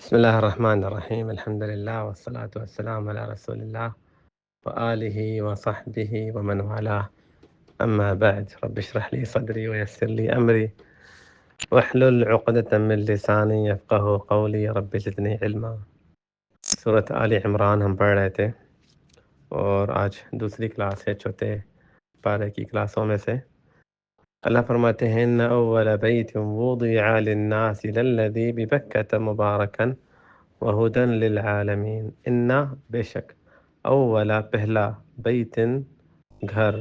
بسم الله الرحمن الرحيم. الحمد لله والصلاة والسلام على رسول الله وآله وصحبه ومن والاه. أما بعد، رب اشرح لي صدري ويسر لي أمري واحلل عقدة من لساني يفقه قولي. رب زدني علما. سورة آل عمران ہم پڑھ رہے تھے اور آج دوسری کلاس ہے چوتھے پارے کی کلاسوں میں سے۔ اللہ فرماتے ہیں ان اول بیت وضع للناس للذی ببکۃ مبارکا وہدی للعالمین۔ ان بے شک، اولا پہلا، بیتن گھر،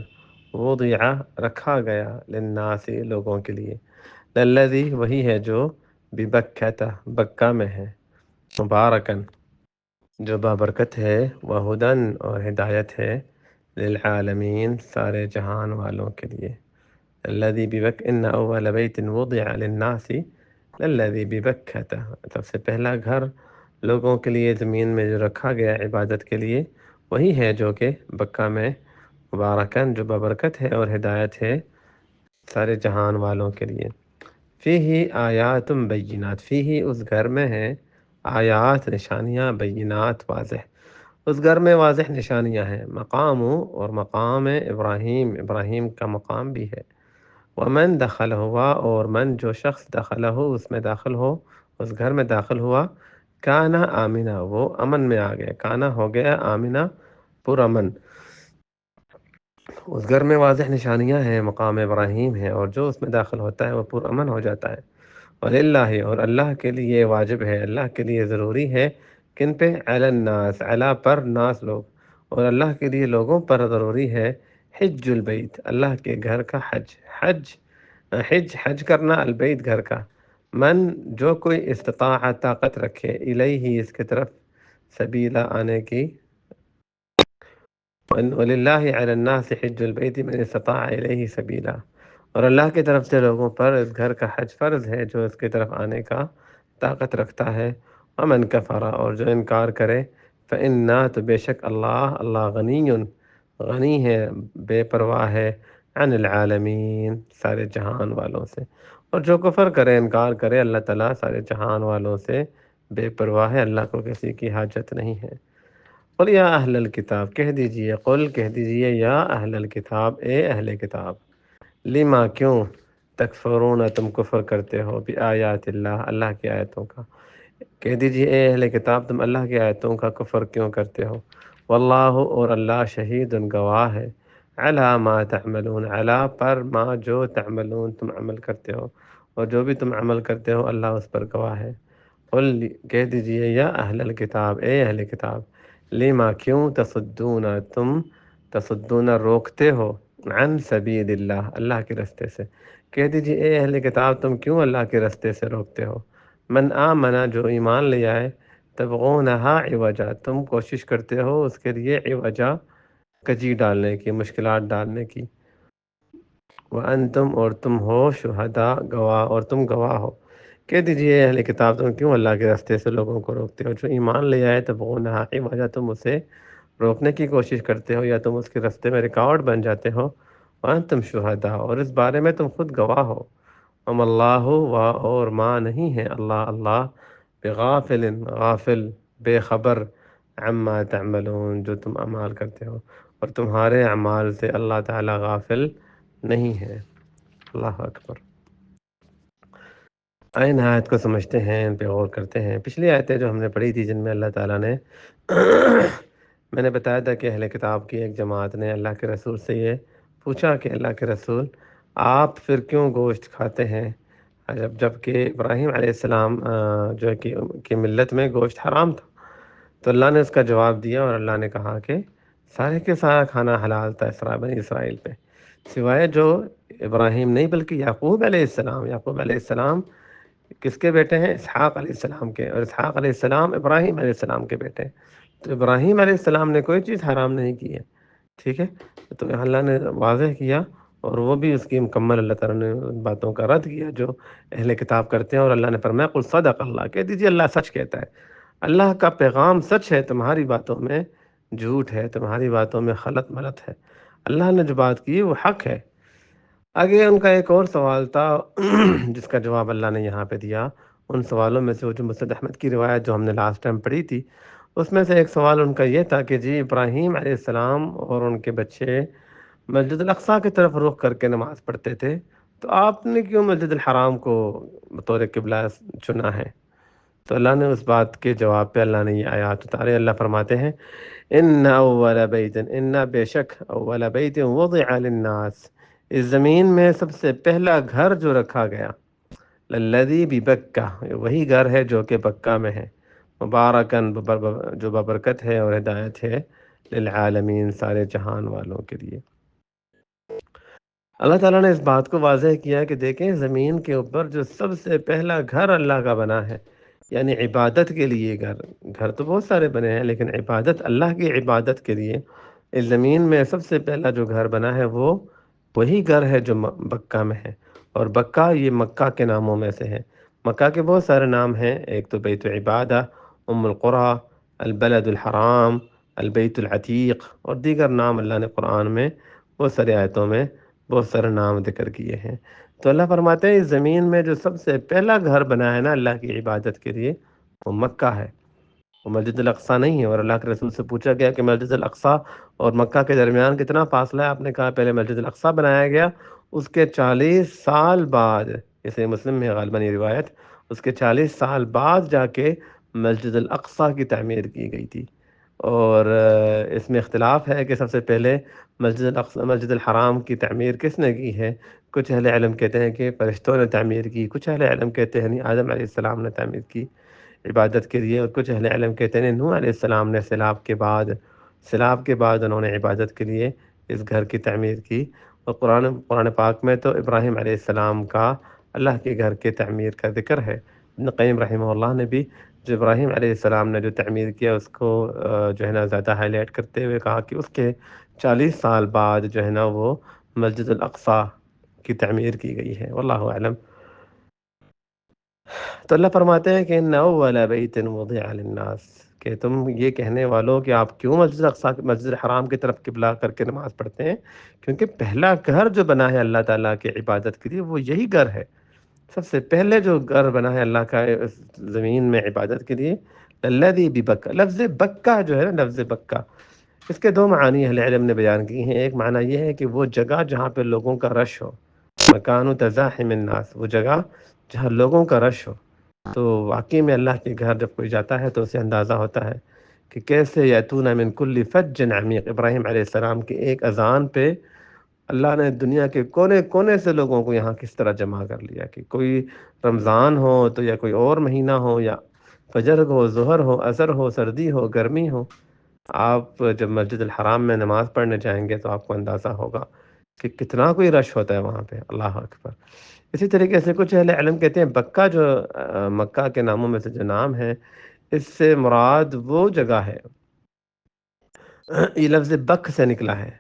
وضع رکھا گیا، للناس لوگوں کے لیے، للذی وہی ہے جو ببکۃ بکہ میں ہے، مبارکن جو بابرکت ہے، وہدن اور ہدایت ہے، للعالمین سارے جہان والوں کے لیے۔ الذي ان اول بیت وضع للناس الذي ببکۃ، سب سے پہلا گھر لوگوں کے لیے زمین میں جو رکھا گیا عبادت کے لیے، وہی ہے جو کہ بکہ میں، مبارکن جو ببرکت ہے اور ہدایت ہے سارے جہان والوں کے لیے۔ فیہ آیات بینات، فیہ اس گھر میں ہیں آیات نشانیاں، بینات واضح، اس گھر میں واضح نشانیاں ہیں، مقام اور مقام ابراہیم، ابراہیم کا مقام بھی ہے، ومن دخل ہوا اور من جو شخص دخل ہو اس میں داخل ہو، اس گھر میں داخل ہوا، کانا آمینہ وہ امن میں آ گیا، کانا ہو گیا آمینہ پر امن۔ اس گھر میں واضح نشانیاں ہیں، مقام ابراہیم ہے، اور جو اس میں داخل ہوتا ہے وہ پر امن ہو جاتا ہے۔ وللہ اور اللہ کے لیے واجب ہے، اللہ کے لیے ضروری ہے، کن پہ؟ علی الناس، علی پر، ناس لوگ، اور اللہ کے لیے لوگوں پر ضروری ہے، حج البیت اللہ کے گھر کا حج، حج کرنا، البیت گھر کا، من جو کوئی استطاع طاقت رکھے، الیہ اس کی طرف، سبیلا آنے کی، وللہ علی الناس حج البیت من استطاع الیہ سبیلا، اور اللہ کی طرف سے لوگوں پر اس گھر کا حج فرض ہے جو اس کی طرف آنے کا طاقت رکھتا ہے۔ ومن کفر اور جو انکار کرے، فإنا تو بے شک اللہ غنی، غنی ہے، بے پرواہ ہے، عن العالمین سارے جہان والوں سے، اور جو کفر کرے، انکار کرے، اللہ تعالیٰ سارے جہان والوں سے بے پرواہ ہے، اللہ کو کسی کی حاجت نہیں ہے۔ قل یا اہل الکتاب، کہہ دیجئے، قل کہہ دیجئے، یا اہل الکتاب اے اہل کتاب، لما کیوں، تکفرون تم کفر کرتے ہو، بآیات اللہ اللہ کی آیتوں کا، کہہ دیجئے اے اہل کتاب تم اللہ کی آیتوں کا کفر کیوں کرتے ہو، واللہ اور اللہ شہید گواہ ہے، علی ما تعملون علی پر ما جو تعملون تم عمل کرتے ہو، اور جو بھی تم عمل کرتے ہو اللہ اس پر گواہ ہے۔ قل کہہ دیجئے، یا اہل الکتاب اے اہل کتاب، لما کیوں، تم تصدون روکتے ہو، عن سبیل اللہ اللہ کے رستے سے، کہہ دیجئے اے اہل کتاب تم کیوں اللہ کے رستے سے روکتے ہو، من آمنا جو ایمان لے آئے، تبغونہا عوجا تم کوشش کرتے ہو اس کے لیے، عوجا کجی ڈالنے کی، مشکلات ڈالنے کی، وانتم اور تم ہو، شہداء گواہ، اور تم گواہ ہو۔ کہہ دیجئے اہل کتاب تم کیوں اللہ کے راستے سے لوگوں کو روکتے ہو، جو ایمان لے آئے، تبغونہا عوجا تم اسے روکنے کی کوشش کرتے ہو، یا تم اس کے راستے میں رکاوٹ بن جاتے ہو، وانتم شہداء اور اس بارے میں تم خود گواہ ہو، وما اللہ اور ما نہیں ہے اللہ بغافل غافل، بے خبر، عما تعملون جو تم اعمال کرتے ہو، اور تمہارے اعمال سے اللہ تعالیٰ غافل نہیں ہے۔ اللہ اکبر۔ آئین آیت کو سمجھتے ہیں، ان پہ غور کرتے ہیں۔ پچھلی آیتیں جو ہم نے پڑھی تھی جن میں اللہ تعالیٰ نے میں نے بتایا تھا کہ اہل کتاب کی ایک جماعت نے اللہ کے رسول سے یہ پوچھا کہ اللہ کے رسول آپ پھر کیوں گوشت کھاتے ہیں، جب کہ ابراہیم علیہ السلام جو ہے کہ ملت میں گوشت حرام تھا، تو اللہ نے اس کا جواب دیا، اور اللہ نے کہا کہ سارے کے سارا کھانا حلال تھا بنی اسرائیل پہ، سوائے جو ابراہیم نہیں بلکہ یعقوب علیہ السلام، یعقوب علیہ السلام کس کے بیٹے ہیں؟ اسحاق علیہ السلام کے، اور اسحاق علیہ السلام ابراہیم علیہ السلام کے بیٹے ہیں، تو ابراہیم علیہ السلام نے کوئی چیز حرام نہیں کی ہے، ٹھیک ہے، تو اللہ نے واضح کیا، اور وہ بھی اس کی مکمل اللہ تعالیٰ نے ان باتوں کا رد کیا جو اہل کتاب کرتے ہیں، اور اللہ نے فرمایا قل صدق اللہ، کہہ دیجیے اللہ سچ کہتا ہے، اللہ کا پیغام سچ ہے، تمہاری باتوں میں جھوٹ ہے، تمہاری باتوں میں خلط ملط ہے، اللہ نے جو بات کی وہ حق ہے۔ آگے ان کا ایک اور سوال تھا جس کا جواب اللہ نے یہاں پہ دیا، ان سوالوں میں سے وہ جو مسند احمد کی روایت جو ہم نے لاسٹ ٹائم پڑھی تھی، اس میں سے ایک سوال ان کا یہ تھا کہ جی ابراہیم علیہ السلام اور ان کے بچے مسجد الاقصیٰ کی طرف رخ کر کے نماز پڑھتے تھے، تو آپ نے کیوں مسجد الحرام کو بطور قبلہ چنا ہے؟ تو اللہ نے اس بات کے جواب پہ اللہ نے یہ آیات اتارے۔ اللہ فرماتے ہیں ان اول بیت، ان بے شک اول بیت وضع للناس، اس زمین میں سب سے پہلا گھر جو رکھا گیا، للذی ببکہ، وہی گھر ہے جو کہ بکہ میں ہے، مبارکن، جو ببرکت ہے اور ہدایت ہے، للعالمین، سارے جہان والوں کے لیے۔ اللہ تعالیٰ نے اس بات کو واضح کیا کہ دیکھیں زمین کے اوپر جو سب سے پہلا گھر اللہ کا بنا ہے، یعنی عبادت کے لیے گھر، گھر تو بہت سارے بنے ہیں لیکن عبادت، اللہ کی عبادت کے لیے اس زمین میں سب سے پہلا جو گھر بنا ہے وہ وہی گھر ہے جو بکہ میں ہے۔ اور بکہ یہ مکہ کے ناموں میں سے ہے۔ مکہ کے بہت سارے نام ہیں، ایک تو بیت العبادہ، ام القریٰ، البلد الحرام، البیت العتیق، اور دیگر نام اللہ نے قرآن میں بہت سارے آیتوں میں بہت سارے نام ذکر کیے ہیں۔ تو اللہ فرماتے ہیں اس زمین میں جو سب سے پہلا گھر بنا ہے نا اللہ کی عبادت کے لیے، وہ مکہ ہے، وہ مسجد الاقصیٰ نہیں ہے۔ اور اللہ کے رسول سے پوچھا گیا کہ مسجد الاقصیٰ اور مکہ کے درمیان کتنا فاصلہ ہے؟ آپ نے کہا پہلے مسجد الاقصیٰ بنایا گیا، اس کے 40 سال بعد، اسے مسلم میں غالباً یہ روایت، اس کے 40 سال بعد جا کے مسجد الاقصیٰ کی تعمیر کی گئی تھی۔ اور اس میں اختلاف ہے کہ سب سے پہلے مسجد الاقصیٰ، مسجد الحرام کی تعمیر کس نے کی ہے؟ کچھ اہل علم کہتے ہیں کہ فرشتوں نے تعمیر کی، کچھ اہل علم کہتے ہیں نہیں، آدم علیہ السلام نے تعمیر کی عبادت کے لیے، اور کچھ اہل علم کہتے ہیں نوح علیہ السلام نے سیلاب کے بعد انہوں نے عبادت کے لیے اس گھر کی تعمیر کی۔ اور قرآن پاک میں تو ابراہیم علیہ السلام کا اللہ کے گھر کے تعمیر کا ذکر ہے۔ ابن قیم رحمہ اللہ نے بھی جو ابراہیم علیہ السلام نے جو تعمیر کیا اس کو جو ہے نا زیادہ ہائی لائٹ کرتے ہوئے کہا کہ اس کے 40 سال بعد جو ہے نا وہ مسجد الاقصیٰ کی تعمیر کی گئی ہے، واللہ اعلم۔ تو اللہ فرماتے ہیں کہ ان اول بیت وضع للناس، کہ تم یہ کہنے والو کہ آپ کیوں مسجد اقصیٰ، مسجد حرام کی طرف قبلہ کر کے نماز پڑھتے ہیں؟ کیونکہ پہلا گھر جو بنا ہے اللہ تعالیٰ کی عبادت کے لیے وہ یہی گھر ہے۔ سب سے پہلے جو گھر بنا ہے اللہ کا اس زمین میں عبادت کے لیے، الذی ببکہ، لفظ بکہ جو ہے نا، لفظ بکہ، اس کے دو معنی اہل علم نے بیان کی ہیں۔ ایک معنی یہ ہے کہ وہ جگہ جہاں پہ لوگوں کا رش ہو، مکان تزاحم الناس، وہ جگہ جہاں لوگوں کا رش ہو۔ تو واقعی میں اللہ کے گھر جب کوئی جاتا ہے تو اسے اندازہ ہوتا ہے کہ کیسے یاتون من کل فج عمیق، ابراہیم علیہ السلام کی ایک اذان پہ اللہ نے دنیا کے کونے کونے سے لوگوں کو یہاں کس طرح جمع کر لیا، کہ کوئی رمضان ہو تو یا کوئی اور مہینہ ہو، یا فجر ہو، ظہر ہو، عصر ہو، سردی ہو، گرمی ہو، آپ جب مسجد الحرام میں نماز پڑھنے جائیں گے تو آپ کو اندازہ ہوگا کہ کتنا کوئی رش ہوتا ہے وہاں پہ، اللہ اکبر۔ اسی طریقے سے کچھ اہل علم کہتے ہیں بکہ جو مکہ کے ناموں میں سے جو نام ہے، اس سے مراد وہ جگہ ہے، یہ لفظ بک سے نکلا ہے۔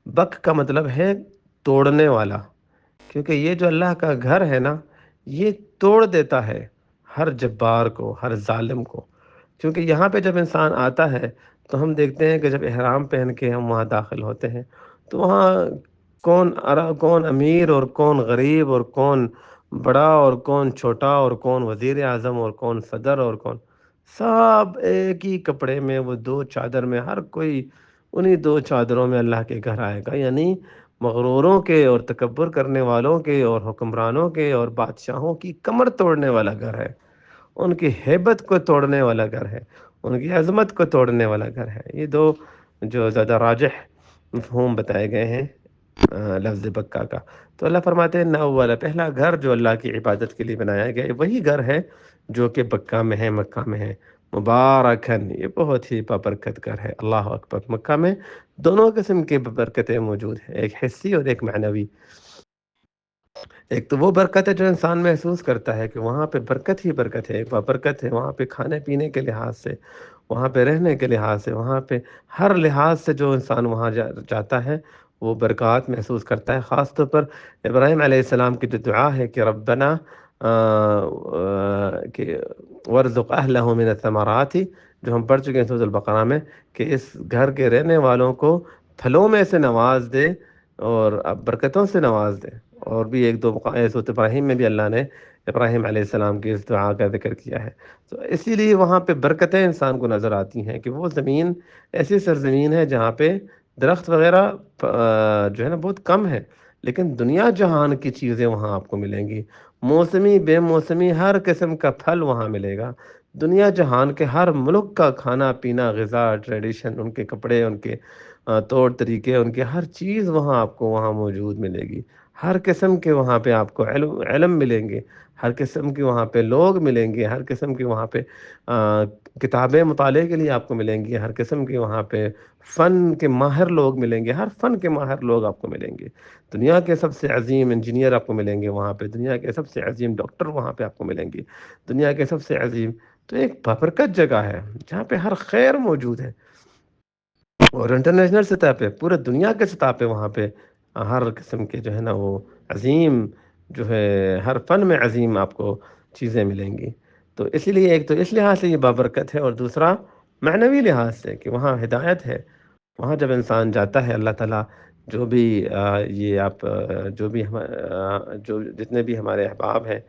بک کا مطلب ہے توڑنے والا، کیونکہ یہ جو اللہ کا گھر ہے نا، یہ توڑ دیتا ہے ہر جبار کو، ہر ظالم کو۔ کیونکہ یہاں پہ جب انسان آتا ہے تو ہم دیکھتے ہیں کہ جب احرام پہن کے ہم وہاں داخل ہوتے ہیں تو وہاں کون امیر اور کون غریب، اور کون بڑا اور کون چھوٹا، اور کون وزیر اعظم اور کون صدر، اور کون، سب ایک ہی کپڑے میں، وہ دو چادر میں، ہر کوئی انہی دو چادروں میں اللہ کے گھر آئے گا۔ یعنی مغروروں کے اور تکبر کرنے والوں کے اور حکمرانوں کے اور بادشاہوں کی کمر توڑنے والا گھر ہے، ان کی ہیبت کو توڑنے والا گھر ہے، ان کی عظمت کو توڑنے والا گھر ہے۔ یہ دو جو زیادہ راجح مفہوم بتائے گئے ہیں لفظ بکہ کا۔ تو اللہ فرماتے ہیں نہ والا پہلا گھر جو اللہ کی عبادت کے لیے بنایا گیا ہے وہی گھر ہے جو کہ بکہ میں ہے، مکہ میں ہے، مبارکن، یہ بہت ہی بابرکت گھر ہے۔ اللہ اکبر۔ مکہ میں دونوں قسم کے برکتیں موجود ہیں، ایک حسی اور ایک معنوی۔ ایک تو وہ برکت ہے جو انسان محسوس کرتا ہے کہ وہاں پہ برکت ہی برکت ہے، ایک برکت ہے وہاں پہ کھانے پینے کے لحاظ سے، وہاں پہ رہنے کے لحاظ سے، وہاں پہ ہر لحاظ سے جو انسان وہاں جاتا ہے وہ برکات محسوس کرتا ہے۔ خاص طور پر ابراہیم علیہ السلام کی جو دعا ہے کہ ربنا کہ ورزق اہلہ من الثمرات، جو ہم پڑھ چکے ہیں سورۃ البقرہ میں، کہ اس گھر کے رہنے والوں کو پھلوں میں سے نواز دے اور برکتوں سے نواز دے۔ اور بھی ایک دو سورۃ ابراہیم میں بھی اللہ نے ابراہیم علیہ السلام کی اس دعا کا ذکر کیا ہے۔ تو اسی لیے وہاں پہ برکتیں انسان کو نظر آتی ہیں کہ وہ زمین ایسی سرزمین ہے جہاں پہ درخت وغیرہ جو ہے نا بہت کم ہے، لیکن دنیا جہان کی چیزیں وہاں آپ کو ملیں گی، موسمی بے موسمی ہر قسم کا پھل وہاں ملے گا۔ دنیا جہان کے ہر ملک کا کھانا پینا، غذا، ٹریڈیشن، ان کے کپڑے، ان کے طور طریقے، ان کے ہر چیز وہاں آپ کو وہاں موجود ملے گی۔ ہر قسم کے وہاں پہ آپ کو علم ملیں گے، ہر قسم کے وہاں پہ لوگ ملیں گے، ہر قسم کے وہاں پہ کتابیں مطالعے کے لیے آپ کو ملیں گی، ہر قسم کے وہاں پہ فن کے ماہر لوگ ملیں گے، ہر فن کے ماہر لوگ آپ کو ملیں گے۔ دنیا کے سب سے عظیم انجینئر آپ کو ملیں گے وہاں پہ، دنیا کے سب سے عظیم ڈاکٹر وہاں پہ آپ کو ملیں گے، دنیا کے سب سے عظیم، تو ایک بابرکت جگہ ہے جہاں پہ ہر خیر موجود ہے، اور انٹرنیشنل سطح پہ، پورے دنیا کے سطح پہ وہاں پہ ہر قسم کے جو ہے نا وہ عظیم جو ہے ہر فن میں عظیم آپ کو چیزیں ملیں گی۔ تو اسی لیے ایک تو اس لحاظ سے یہ بابرکت ہے، اور دوسرا معنوی لحاظ سے کہ وہاں ہدایت ہے۔ وہاں جب انسان جاتا ہے، اللہ تعالیٰ جو بھی یہ آپ جو بھی جو جتنے بھی ہمارے احباب ہیں،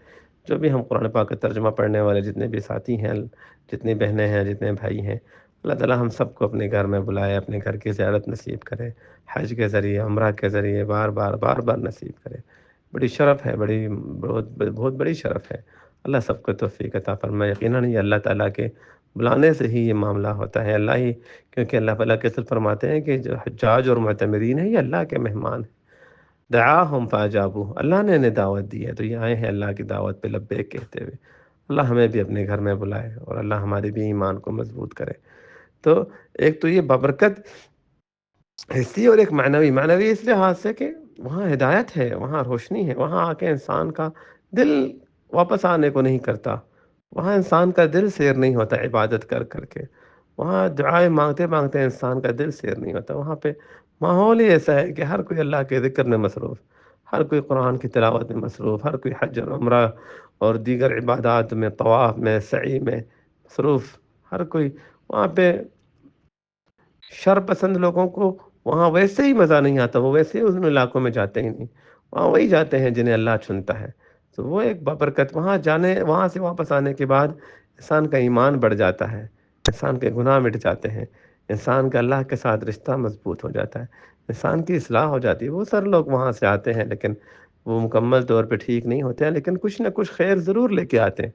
جو بھی ہم قرآن پاک کا ترجمہ پڑھنے والے جتنے بھی ساتھی ہیں، جتنی بہنیں ہیں، جتنے بھائی ہیں، اللہ تعالیٰ ہم سب کو اپنے گھر میں بلائے، اپنے گھر کی زیارت نصیب کرے، حج کے ذریعے، عمرہ کے ذریعے، بار بار بار بار نصیب کرے۔ بڑی شرف ہے، بہت بہت بڑی شرف ہے۔ اللہ سب کو توفیق عطا فرمائے۔ یقیناً یہ اللہ تعالیٰ کے بلانے سے ہی یہ معاملہ ہوتا ہے، اللہ ہی، کیونکہ اللہ تعالیٰ کے صرف فرماتے ہیں کہ جو حجاج اور معتمرین ہیں یہ اللہ کے مہمان ہیں۔ دعاہم فاجابو، اللہ نے انہیں دعوت دی ہے تو یہ آئے ہیں اللہ کی دعوت پہ لبیک کہتے ہوئے۔ اللہ ہمیں بھی اپنے گھر میں بلائے، اور اللہ ہمارے بھی ایمان کو مضبوط کرے۔ تو ایک تو یہ بابرکت حصی، اور ایک معنوی اس لحاظ سے کہ وہاں ہدایت ہے، وہاں روشنی ہے، وہاں آ کے انسان کا دل واپس آنے کو نہیں کرتا، وہاں انسان کا دل سیر نہیں ہوتا عبادت کر کر کے، وہاں دعائیں مانگتے مانگتے انسان کا دل سیر نہیں ہوتا۔ وہاں پہ ماحول ہی ایسا ہے کہ ہر کوئی اللہ کے ذکر میں مصروف، ہر کوئی قرآن کی تلاوت میں مصروف، ہر کوئی حج اور عمرہ اور دیگر عبادات میں، طواف میں، سعی میں مصروف، ہر کوئی وہاں پہ۔ شر پسند لوگوں کو وہاں ویسے ہی مزہ نہیں آتا، وہ ویسے ہی ان علاقوں میں جاتے ہی نہیں، وہاں وہی جاتے ہیں جنہیں اللہ چنتا ہے۔ تو وہ ایک بابرکت، وہاں جانے، وہاں سے واپس آنے کے بعد انسان کا ایمان بڑھ جاتا ہے، انسان کے گناہ مٹ جاتے ہیں، انسان کا اللہ کے ساتھ رشتہ مضبوط ہو جاتا ہے، انسان کی اصلاح ہو جاتی ہے۔ وہ سر لوگ وہاں سے آتے ہیں لیکن وہ مکمل طور پہ ٹھیک نہیں ہوتے ہیں، لیکن کچھ نہ کچھ خیر ضرور لے کے آتے ہیں،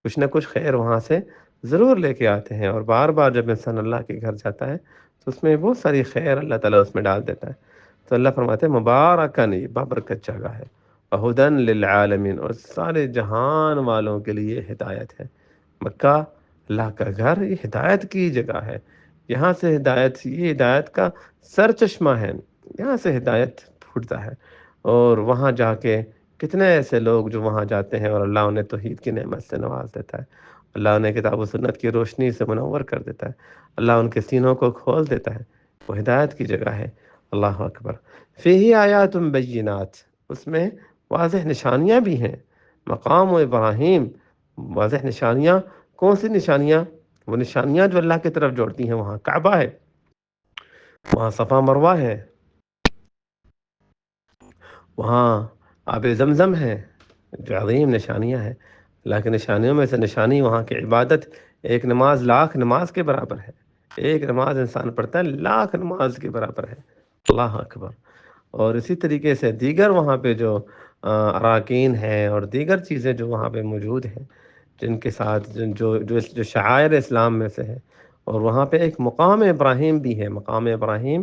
کچھ نہ کچھ خیر وہاں سے ضرور لے کے آتے ہیں، اور بار بار جب انسان اللہ کے گھر جاتا ہے تو اس میں بہت ساری خیر اللہ تعالیٰ اس میں ڈال دیتا ہے۔ تو اللہ فرماتے ہیں مبارکن، یہ بابرکت جگہ ہے، ہدن للعالمین، اور سارے جہان والوں کے لیے ہدایت ہے۔ مکہ اللہ کا گھر، یہ ہدایت کی جگہ ہے، یہاں سے ہدایت، یہ ہدایت کا سر چشمہ ہے، یہاں سے ہدایت پھوٹتا ہے۔ اور وہاں جا کے کتنے ایسے لوگ جو وہاں جاتے ہیں اور اللہ انہیں توحید کی نعمت سے نواز دیتا ہے، اللہ انہیں کتاب و سنت کی روشنی سے منور کر دیتا ہے، اللہ ان کے سینوں کو کھول دیتا ہے، وہ ہدایت کی جگہ ہے۔ اللہ اکبر۔ فیہ آیات بینات، اس میں واضح نشانیاں بھی ہیں، مقام و ابراہیم، واضح نشانیاں، کون سی نشانیاں؟ وہ نشانیاں جو اللہ کی طرف جوڑتی ہیں، وہاں کعبہ ہے، وہاں صفا مروہ ہے، وہاں آب زمزم ہے، جو عظیم نشانیاں ہیں۔ اللہ کی نشانیوں میں سے نشانی وہاں کی عبادت، ایک نماز لاکھ نماز کے برابر ہے، ایک نماز انسان پڑھتا ہے لاکھ نماز کے برابر ہے۔ اللہ اکبر۔ اور اسی طریقے سے دیگر وہاں پہ جو اراکین ہیں اور دیگر چیزیں جو وہاں پہ موجود ہیں، جن کے ساتھ جو شعائر اسلام میں سے ہے، اور وہاں پہ ایک مقام ابراہیم بھی ہے۔ مقام ابراہیم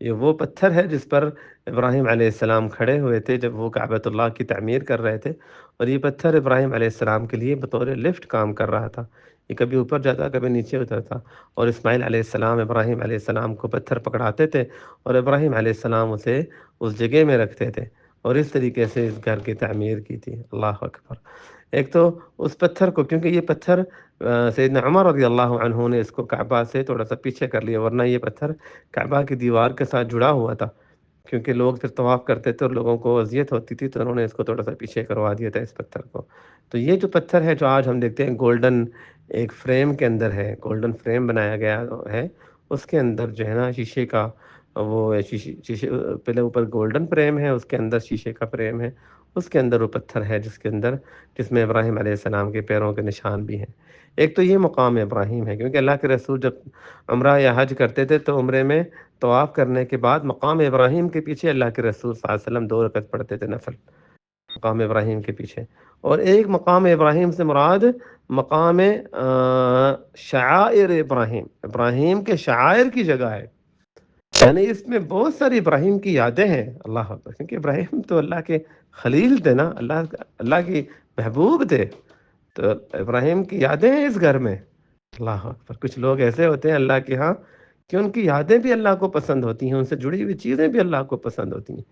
یہ وہ پتھر ہے جس پر ابراہیم علیہ السلام کھڑے ہوئے تھے جب وہ کعبۃ اللہ کی تعمیر کر رہے تھے، اور یہ پتھر ابراہیم علیہ السلام کے لیے بطور لفٹ کام کر رہا تھا، یہ کبھی اوپر جاتا کبھی نیچے اترتا، اور اسماعیل علیہ السلام ابراہیم علیہ السلام کو پتھر پکڑاتے تھے اور ابراہیم علیہ السلام اسے اس جگہ میں رکھتے تھے، اور اس طریقے سے اس گھر کی تعمیر کی تھی۔ اللہ اکبر۔ ایک تو اس پتھر کو، کیونکہ یہ پتھر سیدنا عمر رضی اللہ عنہ نے اس کو کعبہ سے تھوڑا سا پیچھے کر لیا، ورنہ یہ پتھر کعبہ کی دیوار کے ساتھ جڑا ہوا تھا، کیونکہ لوگ پھر طواف کرتے تھے اور لوگوں کو اذیت ہوتی تھی، تو انہوں نے اس کو تھوڑا سا پیچھے کروا دیا تھا اس پتھر کو۔ تو یہ جو پتھر ہے جو آج ہم دیکھتے ہیں گولڈن ایک فریم کے اندر ہے، گولڈن فریم بنایا گیا ہے، اس کے اندر جو ہے نا شیشے کا وہ شیشے پہلے اوپر گولڈن فریم ہے، اس کے اندر شیشے کا فریم ہے، اس کے اندر وہ پتھر ہے جس میں ابراہیم علیہ السلام کے پیروں کے نشان بھی ہیں۔ ایک تو یہ مقام ابراہیم ہے، کیونکہ اللہ کے رسول جب عمرہ یا حج کرتے تھے تو عمرے میں طواف کرنے کے بعد مقام ابراہیم کے پیچھے اللہ کے رسول صلی اللہ علیہ وسلم 2 رکعت پڑھتے تھے نفل، مقام ابراہیم کے پیچھے۔ اور ایک مقام ابراہیم سے مراد مقام شعائر ابراہیم، ابراہیم کے شعائر کی جگہ ہے، یعنی اس میں بہت ساری ابراہیم کی یادیں ہیں۔ اللہ اکبر، کیونکہ ابراہیم تو اللہ کے خلیل تھے نا، اللہ کی محبوب تھے، تو ابراہیم کی یادیں ہیں اس گھر میں۔ اللہ اکبر، کچھ لوگ ایسے ہوتے ہیں اللہ کے ہاں کہ ان کی یادیں بھی اللہ کو پسند ہوتی ہیں، ان سے جڑی ہوئی چیزیں بھی اللہ کو پسند ہوتی ہیں۔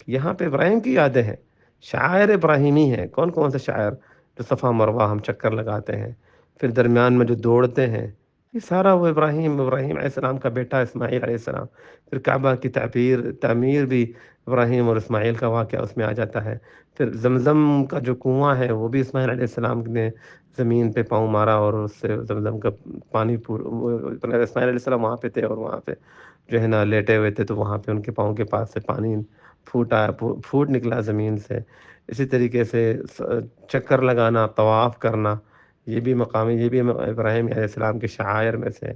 یہاں پہ ابراہیم کی یادیں ہیں، شاعر ابراہیمی ہیں۔ کون کون سے شاعر؟ جو صفا مروہ ہم چکر لگاتے ہیں، پھر درمیان میں جو دوڑتے ہیں، یہ سارا وہ ابراہیم علیہ السلام کا بیٹا اسماعیل علیہ السلام۔ پھر کعبہ کی تعمیر بھی ابراہیم اور اسماعیل کا واقعہ اس میں آ جاتا ہے۔ پھر زمزم کا جو کنواں ہے وہ بھی اسماعیل علیہ السلام نے زمین پہ پاؤں مارا اور اس سے زمزم کا پانی اسماعیل علیہ السلام وہاں پہ تھے اور وہاں پہ جو ہے نا لیٹے ہوئے تھے، تو وہاں پہ ان کے پاؤں کے پاس سے پانی پھوٹ نکلا زمین سے۔ اسی طریقے سے چکر لگانا، طواف کرنا، یہ بھی مقامی، یہ بھی ابراہیم علیہ السلام کے شعائر میں سے۔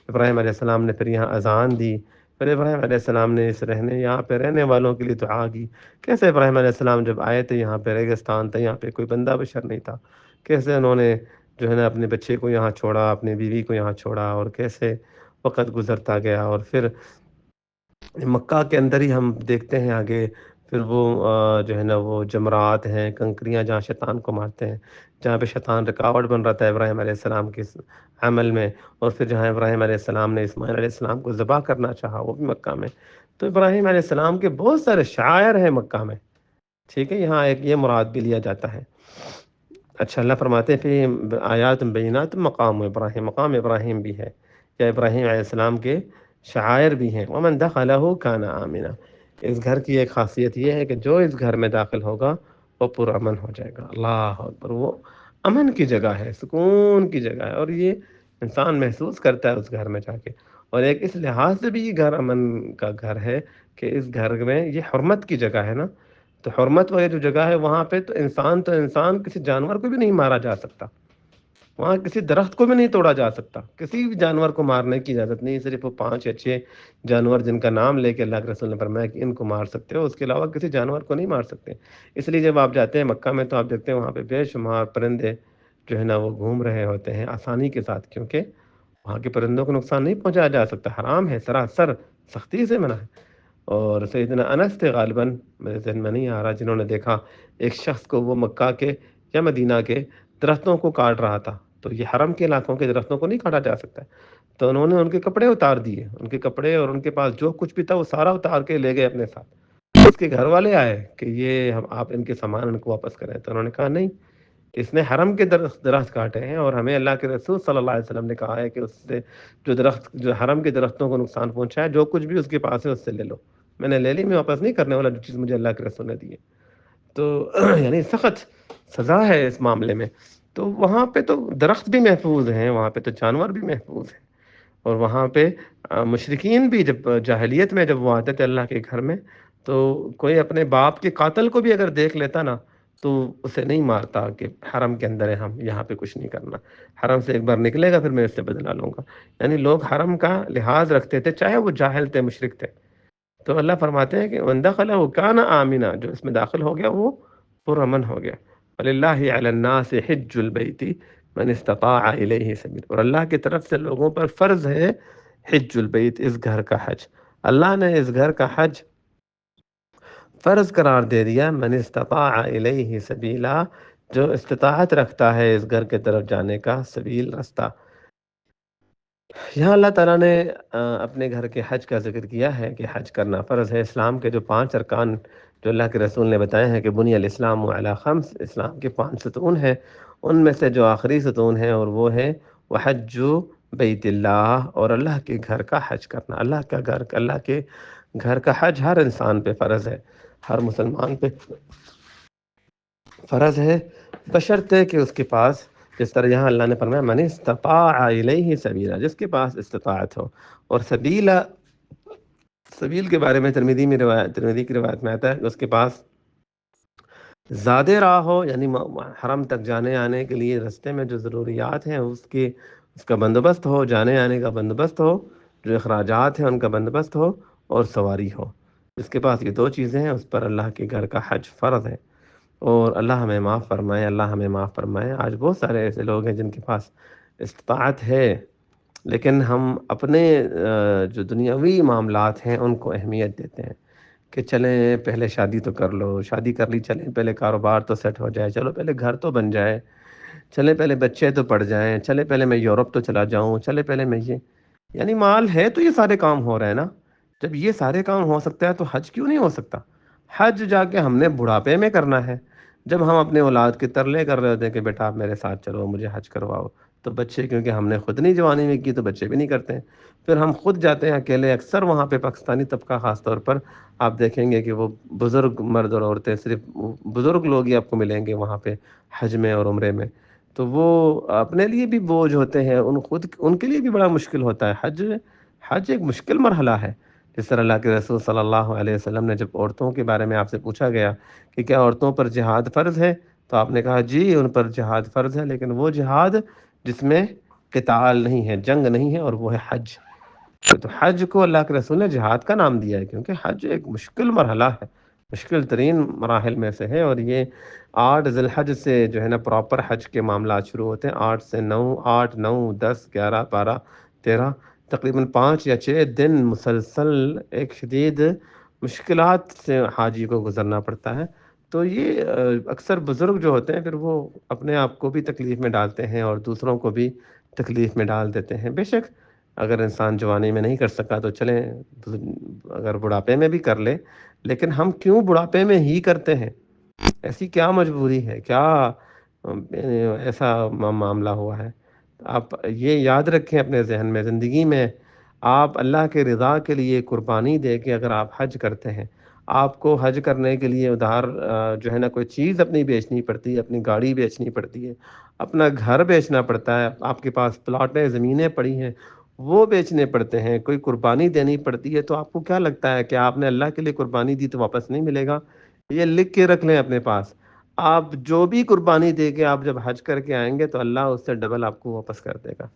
ابراہیم علیہ السلام نے پھر یہاں اذان دی، پھر ابراہیم علیہ السلام نے یہاں پہ رہنے والوں کے لیے دعا کی۔ کیسے ابراہیم علیہ السلام جب آئے تھے، یہاں پہ ریگستان تھا، یہاں پہ کوئی بندہ بشر نہیں تھا، کیسے انہوں نے جو ہے نا اپنے بچے کو یہاں چھوڑا، اپنی بیوی کو یہاں چھوڑا، اور کیسے وقت گزرتا گیا۔ اور پھر مکہ کے اندر ہی ہم دیکھتے ہیں آگے، پھر وہ جو ہے نا وہ جمرات ہیں، کنکریاں جہاں شیطان کو مارتے ہیں، جہاں پہ شیطان رکاوٹ بن رہا تھا ابراہیم علیہ السلام کے عمل میں، اور پھر جہاں ابراہیم علیہ السلام نے اسماعیل علیہ السلام کو ذبح کرنا چاہا، وہ بھی مکہ میں۔ تو ابراہیم علیہ السلام کے بہت سارے شاعر ہیں مکہ میں، ٹھیک ہے، یہاں ایک یہ مراد بھی لیا جاتا ہے۔ اچھا، اللہ فرماتے ہیں پھر آیات بینات مقام ابراہیم بھی ہے، یا ابراہیم علیہ السلام کے شعائر بھی ہیں۔ ومن دخلہ کان آمنا، اس گھر کی ایک خاصیت یہ ہے کہ جو اس گھر میں داخل ہوگا وہ پرامن ہو جائے گا۔ اللہ اکبر، وہ امن کی جگہ ہے، سکون کی جگہ ہے، اور یہ انسان محسوس کرتا ہے اس گھر میں جا کے۔ اور ایک اس لحاظ سے بھی یہ گھر امن کا گھر ہے کہ اس گھر میں یہ حرمت کی جگہ ہے نا، تو حرمت والی جو جگہ ہے وہاں پہ تو انسان کسی جانور کو بھی نہیں مارا جا سکتا، وہاں کسی درخت کو بھی نہیں توڑا جا سکتا، کسی بھی جانور کو مارنے کی اجازت نہیں، صرف وہ 5 یا 6 جانور جن کا نام لے کے اللہ کے رسول نے فرمایا کہ ان کو مار سکتے ہو، اس کے علاوہ کسی جانور کو نہیں مار سکتے۔ اس لیے جب آپ جاتے ہیں مکہ میں تو آپ دیکھتے ہیں وہاں پہ بے شمار پرندے جو ہے نا وہ گھوم رہے ہوتے ہیں آسانی کے ساتھ، کیونکہ وہاں کے پرندوں کو نقصان نہیں پہنچایا جا سکتا، حرام ہے، سراسر سختی سے منع ہے۔ اور سیدنا انس تھے غالباً، میرے ذہن میں نہیں آ رہا، جنہوں نے دیکھا ایک شخص کو وہ مکہ کے یا مدینہ کے درختوں کو کاٹ رہا تھا، تو یہ حرم کے علاقوں کے درختوں کو نہیں کاٹا جا سکتا، تو انہوں نے ان کے کپڑے اتار دیے، ان کے کپڑے اور ان کے پاس جو کچھ بھی تھا وہ سارا اتار کے لے گئے اپنے ساتھ۔ اس کے گھر والے آئے کہ یہ آپ ان کے سامان ان کو واپس کریں، تو انہوں نے کہا نہیں، اس نے حرم کے درخت کاٹے ہیں، اور ہمیں اللہ کے رسول صلی اللہ علیہ وسلم نے کہا ہے کہ اس سے جو حرم کے درختوں کو نقصان پہنچا ہے، جو کچھ بھی اس کے پاس ہے اس سے لے لو، میں نے لے لی، میں واپس نہیں کرنے والا جو چیز مجھے اللہ کے رسول نے دی ہے۔ تو یعنی سخت سزا ہے اس معاملے میں۔ تو وہاں پہ تو درخت بھی محفوظ ہیں، وہاں پہ تو جانور بھی محفوظ ہیں، اور وہاں پہ مشرکین بھی جب جاہلیت میں جب وہ آتے تھے اللہ کے گھر میں، تو کوئی اپنے باپ کے قاتل کو بھی اگر دیکھ لیتا نا تو اسے نہیں مارتا کہ حرم کے اندر ہے ہم، یہاں پہ کچھ نہیں کرنا، حرم سے ایک بار نکلے گا پھر میں اس سے بدلہ لوں گا۔ یعنی لوگ حرم کا لحاظ رکھتے تھے، چاہے وہ جاہل تھے، مشرک تھے۔ تو اللہ فرماتے ہیں کہ من دخلہ کان آمنا، جو اس میں داخل ہو گیا وہ پرامن ہو گیا۔ وَلِلَّهِ عَلَى النَّاسِ حِجُّ الْبَيْتِ مَنِ اسْتَطَاعَ إِلَيْهِ سَبِيلًا، اور اللہ کی طرف سے لوگوں پر فرض ہے حج البیت، اس گھر کا حج۔ اللہ نے اس گھر کا حج فرض قرار دے دیا، من استطاع الیہ سبیلا، جو استطاعت رکھتا ہے اس گھر کے طرف جانے کا، سبیل، رستہ۔ یہاں اللہ تعالیٰ نے اپنے گھر کے حج کا ذکر کیا ہے کہ حج کرنا فرض ہے۔ اسلام کے جو 5 ارکان جو اللہ کے رسول نے بتائے ہیں کہ بنی الاسلام علی خمس، اسلام کے 5 ستون ہیں، ان میں سے جو آخری ستون ہے اور وہ ہے وحج بیت اللہ، اور اللہ کے گھر کا حج کرنا۔ اللہ کے گھر کا حج ہر انسان پہ فرض ہے، ہر مسلمان پہ فرض ہے، بشرطے کہ اس کے پاس، جس طرح یہاں اللہ نے فرمایا من استطاع الیہ سبیلا، جس کے پاس استطاعت ہو۔ اور سبیل کے بارے میں ترمذی کی روایت میں آتا ہے کہ اس کے پاس زیادہ راہ ہو، یعنی حرم تک جانے آنے کے لیے رستے میں جو ضروریات ہیں اس کا بندوبست ہو، جانے آنے کا بندوبست ہو، جو اخراجات ہیں ان کا بندوبست ہو، اور سواری ہو۔ جس کے پاس یہ دو چیزیں ہیں اس پر اللہ کے گھر کا حج فرض ہے۔ اور اللہ ہمیں معاف فرمائے، اللہ ہمیں معاف فرمائے۔ آج بہت سارے ایسے لوگ ہیں جن کے پاس استطاعت ہے، لیکن ہم اپنے جو دنیاوی معاملات ہیں ان کو اہمیت دیتے ہیں کہ چلیں پہلے شادی تو کر لو، شادی کر لی، چلیں پہلے کاروبار تو سیٹ ہو جائے، چلو پہلے گھر تو بن جائے، چلے پہلے بچے تو پڑھ جائیں، چلے پہلے میں یورپ تو چلا جاؤں، چلے پہلے میں یہ، یعنی مال ہے تو یہ سارے کام ہو رہے ہیں نا۔ جب یہ سارے کام ہو سکتا ہے تو حج کیوں نہیں ہو سکتا؟ حج جا کے ہم نے بڑھاپے میں کرنا ہے، جب ہم اپنے اولاد کے ترلے کر رہے ہوتے ہیں کہ بیٹا آپ میرے ساتھ چلو، مجھے حج کرواؤ، تو بچے، کیونکہ ہم نے خود نہیں جوانی میں کی تو بچے بھی نہیں کرتے ہیں، پھر ہم خود جاتے ہیں اکیلے۔ اکثر وہاں پہ پاکستانی طبقہ خاص طور پر آپ دیکھیں گے کہ وہ بزرگ مرد اور عورتیں، صرف بزرگ لوگ ہی آپ کو ملیں گے وہاں پہ حج میں اور عمرے میں، تو وہ اپنے لیے بھی بوجھ ہوتے ہیں، ان کے لیے بھی بڑا مشکل ہوتا ہے۔ حج ایک مشکل مرحلہ ہے۔ جس طرح اللہ کے رسول صلی اللہ علیہ وسلم نے جب عورتوں کے بارے میں آپ سے پوچھا گیا کہ کیا عورتوں پر جہاد فرض ہے، تو آپ نے کہا جی ان پر جہاد فرض ہے، لیکن وہ جہاد جس میں قتال نہیں ہے، جنگ نہیں ہے، اور وہ ہے حج۔ تو حج کو اللہ کے رسول نے جہاد کا نام دیا ہے، کیونکہ حج ایک مشکل مرحلہ ہے، مشکل ترین مراحل میں سے ہے۔ اور یہ 8 ذی الحج سے جو ہے نا پراپر حج کے معاملات شروع ہوتے ہیں، 8 سے 9، 8، 9، 10، 11، 12، 13، تقریباً 5 یا 6 دن مسلسل ایک شدید مشکلات سے حاجی کو گزرنا پڑتا ہے۔ تو یہ اکثر بزرگ جو ہوتے ہیں پھر وہ اپنے آپ کو بھی تکلیف میں ڈالتے ہیں اور دوسروں کو بھی تکلیف میں ڈال دیتے ہیں۔ بے شک اگر انسان جوانی میں نہیں کر سکا تو چلیں اگر بڑھاپے میں بھی کر لے، لیکن ہم کیوں بڑھاپے میں ہی کرتے ہیں؟ ایسی کیا مجبوری ہے، کیا ایسا معاملہ ہوا ہے؟ آپ یہ یاد رکھیں اپنے ذہن میں، زندگی میں آپ اللہ کے رضا کے لیے قربانی دے کے اگر آپ حج کرتے ہیں، آپ کو حج کرنے کے لیے ادھار جو ہے نا کوئی چیز اپنی بیچنی پڑتی ہے، اپنی گاڑی بیچنی پڑتی ہے، اپنا گھر بیچنا پڑتا ہے، آپ کے پاس پلاٹیں زمینیں پڑی ہیں وہ بیچنے پڑتے ہیں، کوئی قربانی دینی پڑتی ہے، تو آپ کو کیا لگتا ہے کہ آپ نے اللہ کے لیے قربانی دی تو واپس نہیں ملے گا؟ یہ لکھ کے رکھ لیں اپنے پاس، آپ جو بھی قربانی دے کے آپ جب حج کر کے آئیں گے تو اللہ اس سے ڈبل آپ کو واپس کر دے گا۔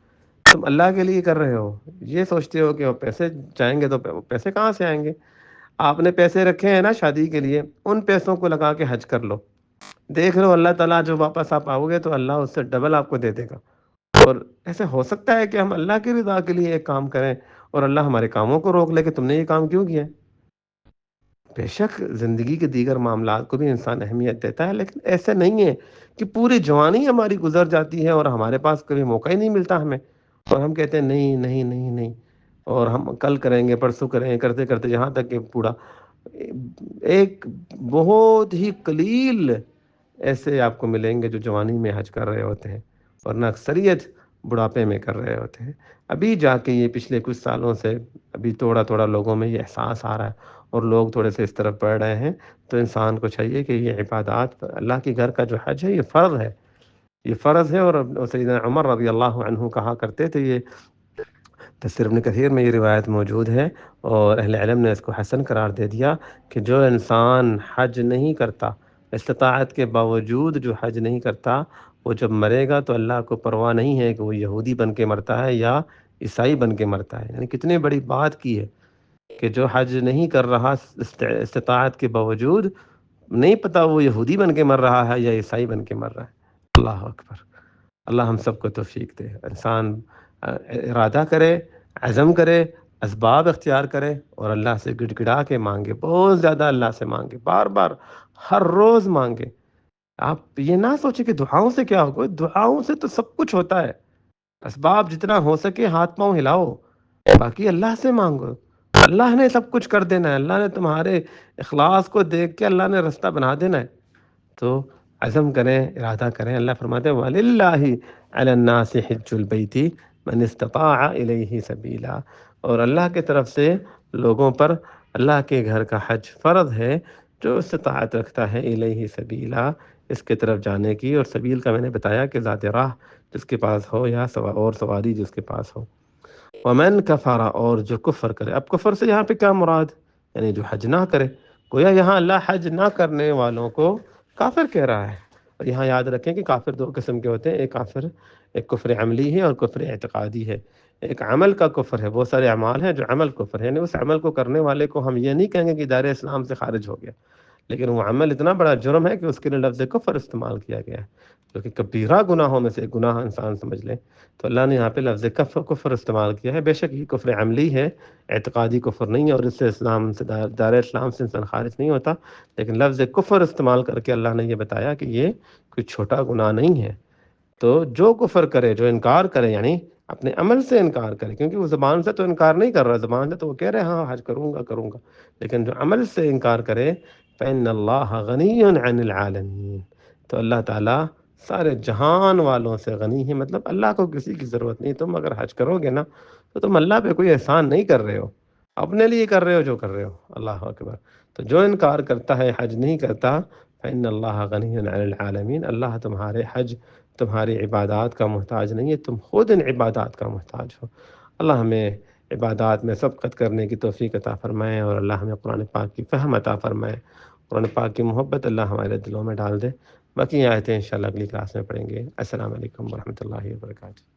تم اللہ کے لیے کر رہے ہو، یہ سوچتے ہو کہ وہ پیسے چاہیں گے تو پیسے کہاں سے آئیں گے؟ آپ نے پیسے رکھے ہیں نا شادی کے لیے، ان پیسوں کو لگا کے حج کر لو، دیکھ لو اللہ تعالیٰ جو واپس آپ آؤ گے تو اللہ اس سے ڈبل آپ کو دے دے گا۔ اور ایسے ہو سکتا ہے کہ ہم اللہ کی رضا کے لیے ایک کام کریں اور اللہ ہمارے کاموں کو روک لے کہ تم نے یہ کام کیوں کیا ہے؟ بے شک زندگی کے دیگر معاملات کو بھی انسان اہمیت دیتا ہے، لیکن ایسے نہیں ہے کہ پوری جوانی ہماری گزر جاتی ہے اور ہمارے پاس کبھی موقع ہی نہیں ملتا ہمیں، اور ہم کہتے ہیں نہیں نہیں نہیں نہیں، اور ہم کل کریں گے، پرسوں کریں گے، کرتے کرتے یہاں تک کہ پورا ایک بہت ہی قلیل ایسے آپ کو ملیں گے جو جوانی میں حج کر رہے ہوتے ہیں، ورنہ اکثریت بڑھاپے میں کر رہے ہوتے ہیں۔ ابھی جا کے یہ پچھلے کچھ سالوں سے ابھی تھوڑا تھوڑا لوگوں میں یہ احساس آ رہا ہے اور لوگ تھوڑے سے اس طرف بڑھ رہے ہیں، تو انسان کو چاہیے کہ یہ عبادات اللہ کے گھر کا جو حج ہے یہ فرض ہے، یہ فرض ہے۔ اور سیدنا عمر رضی اللہ عنہ کہا کرتے تھے، یہ تفسیر ابن کثیر میں یہ روایت موجود ہے اور اہل علم نے اس کو حسن قرار دے دیا کہ جو انسان حج نہیں کرتا، استطاعت کے باوجود جو حج نہیں کرتا، وہ جب مرے گا تو اللہ کو پرواہ نہیں ہے کہ وہ یہودی بن کے مرتا ہے یا عیسائی بن کے مرتا ہے۔ یعنی کتنی بڑی بات کی ہے کہ جو حج نہیں کر رہا استطاعت کے باوجود، نہیں پتہ وہ یہودی بن کے مر رہا ہے یا عیسائی بن کے مر رہا ہے۔ اللہ اکبر، اللہ ہم سب کو توفیق دے۔ انسان ارادہ کرے، عزم کرے، اسباب اختیار کرے اور اللہ سے گڑ گڑا کے مانگے، بہت زیادہ اللہ سے مانگے، بار بار ہر روز مانگے۔ آپ یہ نہ سوچیں کہ دعاؤں سے کیا ہوگا، دعاؤں سے تو سب کچھ ہوتا ہے، اسباب جتنا ہو سکے ہاتھ پاؤں ہلاؤ، باقی اللہ سے مانگو، اللہ نے سب کچھ کر دینا ہے، اللہ نے تمہارے اخلاص کو دیکھ کے اللہ نے راستہ بنا دینا ہے۔ تو عزم کریں، ارادہ کریں۔ اللہ فرماتے ہیں وَلِلَّهِ عَلَى النَّاسِ حِجُّ الْبَيْتِ مَنِ اسْتَطَاعَ إِلَيْهِ سَبِيلًا، اور اللہ کی طرف سے لوگوں پر اللہ کے گھر کا حج فرض ہے جو استطاعت رکھتا ہے الیہ سبیلا، اس کے طرف جانے کی۔ اور سبیل کا میں نے بتایا کہ ذات راہ جس کے پاس ہو یا اور سواری جس کے پاس ہو۔ ومن کفر، اور جو کفر کرے۔ اب کفر سے یہاں پہ کیا مراد؟ یعنی جو حج نہ کرے۔ گویا یہاں اللہ حج نہ کرنے والوں کو کافر کہہ رہا ہے۔ اور یہاں یاد رکھیں کہ کافر دو قسم کے ہوتے ہیں، ایک کفر عملی ہے اور کفر اعتقادی ہے۔ ایک عمل کا کفر ہے، بہت سارے اعمال ہیں جو عمل کفر ہے، یعنی اس عمل کو کرنے والے کو ہم یہ نہیں کہیں گے کہ دائرۂ اسلام سے خارج ہو گیا، لیکن وہ عمل اتنا بڑا جرم ہے کہ اس کے لیے لفظ کفر استعمال کیا گیا ہے، جو کہ کبیرہ گناہوں میں سے ایک گناہ انسان سمجھ لیں، تو اللہ نے یہاں پہ لفظ کفر استعمال کیا ہے۔ بے شک یہ کفر عملی ہے، اعتقادی کفر نہیں ہے، اور اس سے اسلام سے دائرۂ اسلام سے انسان خارج نہیں ہوتا، لیکن لفظ کفر استعمال کر کے اللہ نے یہ بتایا کہ یہ کوئی چھوٹا گناہ نہیں ہے۔ تو جو کفر کرے، جو انکار کرے، یعنی اپنے عمل سے انکار کرے، کیونکہ وہ زبان سے تو انکار نہیں کر رہا، زبان سے تو وہ کہہ رہے ہیں ہاں حج کروں گا کروں گا، لیکن جو عمل سے انکار کرے فإن اللہ غنی عن العالمین، تو اللہ تعالیٰ سارے جہان والوں سے غنی ہے، مطلب اللہ کو کسی کی ضرورت نہیں۔ تم اگر حج کرو گے نا تو تم اللہ پہ کوئی احسان نہیں کر رہے ہو، اپنے لیے کر رہے ہو جو کر رہے ہو۔ اللہ اکبر۔ تو جو انکار کرتا ہے، حج نہیں کرتا، فإن اللہ غنی عن العالمین، اللہ تمہارے حج، تمہاری عبادات کا محتاج نہیں ہے، تم خود ان عبادات کا محتاج ہو۔ اللہ ہمیں عبادات میں سبقت کرنے کی توفیق عطا فرمائے، اور اللہ ہمیں قرآن پاک کی فہم عطا فرمائے، قرآن پاک کی محبت اللہ ہمارے دلوں میں ڈال دے۔ باقی آیتیں انشاءاللہ اگلی کلاس میں پڑھیں گے۔ السلام علیکم ورحمۃ اللہ وبرکاتہ۔